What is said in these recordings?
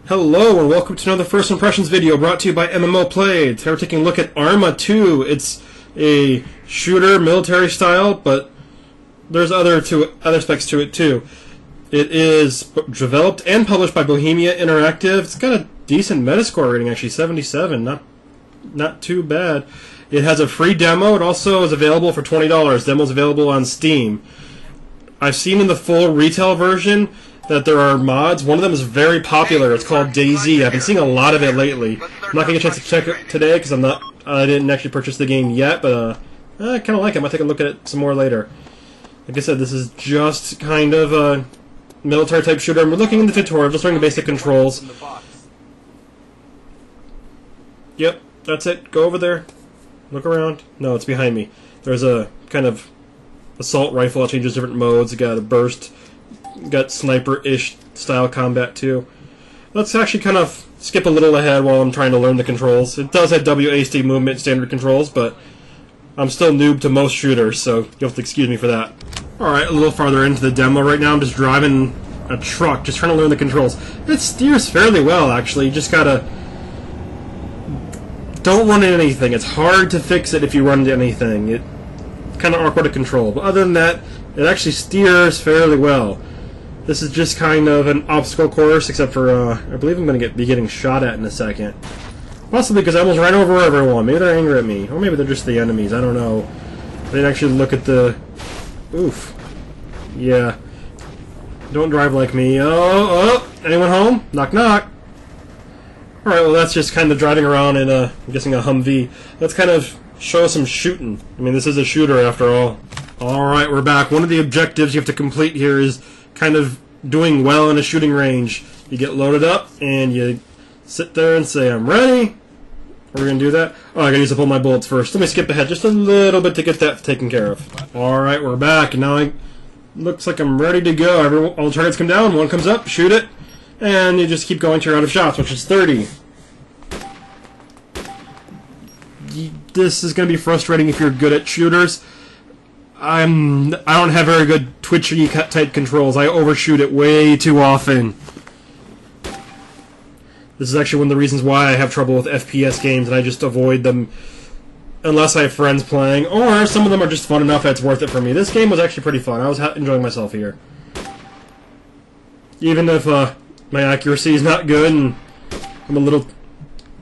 Hello and welcome to another First Impressions video brought to you by MMO Play. Today we're taking a look at ARMA 2. It's a shooter, military style, but there's other specs to it too. It is developed and published by Bohemia Interactive. It's got a decent Metascore rating actually, 77. Not too bad. It has a free demo. It also is available for $20. Demo's available on Steam. I've seen in the full retail version that there are mods. One of them is very popular. It's called DayZ. I've been seeing a lot of it lately. I'm not gonna get a chance to check it today because I didn't actually purchase the game yet, but I kind of like it. I might take a look at it some more later. Like I said, this is just kind of a military type shooter. We're looking in the tutorial, just learning the basic controls. Yep, that's it. Go over there. Look around. No, it's behind me. There's a kind of assault rifle that changes different modes. You got a burst. Got sniper-ish style combat too. Let's actually kind of skip a little ahead while I'm trying to learn the controls. It does have WASD movement standard controls, but I'm still noob to most shooters, so you'll have to excuse me for that. Alright, a little farther into the demo right now. I'm just driving a truck, just trying to learn the controls. It steers fairly well, actually. You just gotta... don't run into anything. It's hard to fix it if you run into anything. It's kind of awkward to control, but other than that, it actually steers fairly well. This is just kind of an obstacle course, except for, I believe I'm going to be getting shot at in a second. Possibly because I almost ran over everyone. Maybe they're angry at me. Or maybe they're just the enemies. I don't know. I didn't actually look at the... Oof. Yeah. Don't drive like me. Oh! Anyone home? Knock knock. Alright, well that's just kind of driving around in a, I'm guessing a Humvee. Let's kind of show some shooting. I mean, this is a shooter after all. Alright, we're back. One of the objectives you have to complete here is kind of doing well in a shooting range. You get loaded up and you sit there and say, I'm ready. We're going to do that. Oh, I got to use up all my bullets first. Let me skip ahead just a little bit to get that taken care of. Alright, we're back. And now looks like I'm ready to go. All the targets come down, one comes up, shoot it, and you just keep going till you're out of shots, which is 30. This is going to be frustrating if you're good at shooters. I don't have very good twitchy type controls. I overshoot it way too often. This is actually one of the reasons why I have trouble with FPS games, and I just avoid them unless I have friends playing, or some of them are just fun enough that it's worth it for me. This game was actually pretty fun. I was enjoying myself here. Even if my accuracy is not good and I'm a little,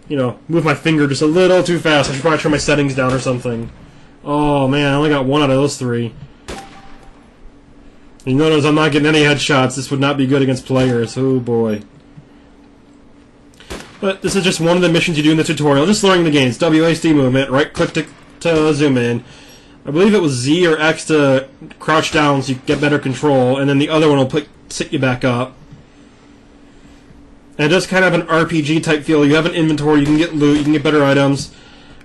move my finger just a little too fast. I should probably turn my settings down or something. Oh man, I only got one out of those three. You notice I'm not getting any headshots. This would not be good against players. Oh boy. But this is just one of the missions you do in the tutorial. Just learning the game. It's WASD movement. Right click to zoom in. I believe it was Z or X to crouch down so you get better control. And then the other one will sit you back up. And just kind of an RPG type feel. You have an inventory. You can get loot. You can get better items.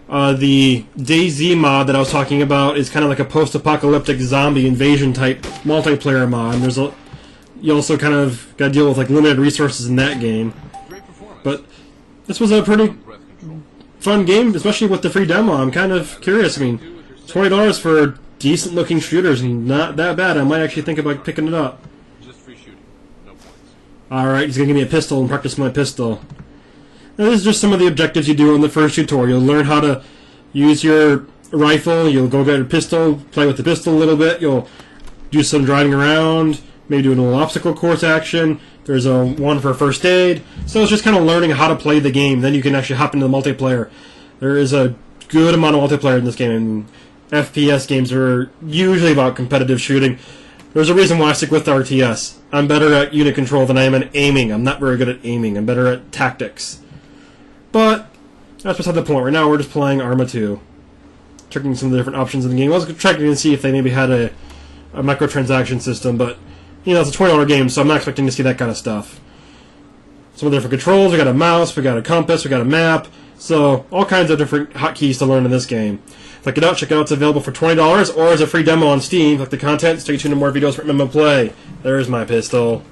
The DayZ mod that I was talking about is kind of like a post-apocalyptic zombie invasion type multiplayer mod. And you also kind of got to deal with like limited resources in that game. But this was a pretty fun game, especially with the free demo. I'm kind of curious. I mean, $20 for decent-looking shooters, not that bad. I might actually think about picking it up. Alright, he's going to give me a pistol and practice my pistol. Now, this is just some of the objectives you do in the first tutorial. You'll learn how to use your rifle. You'll go get a pistol, play with the pistol a little bit. You'll do some driving around, maybe do a little obstacle course action. There's one for first aid. So it's just kind of learning how to play the game. Then you can actually hop into the multiplayer. There is a good amount of multiplayer in this game. And FPS games are usually about competitive shooting. There's a reason why I stick with RTS. I'm better at unit control than I am at aiming. I'm not very good at aiming. I'm better at tactics. But that's beside the point. Right now we're just playing ARMA 2. Checking some of the different options in the game. I was checking to see if they maybe had a microtransaction system, but it's a $20 game, so I'm not expecting to see that kind of stuff. Some of the different controls. We got a mouse, we got a compass, we got a map. So all kinds of different hotkeys to learn in this game. Check it out. It's available for $20 or as a free demo on Steam. Like the content, stay tuned to more videos from MMO Play. There's my pistol.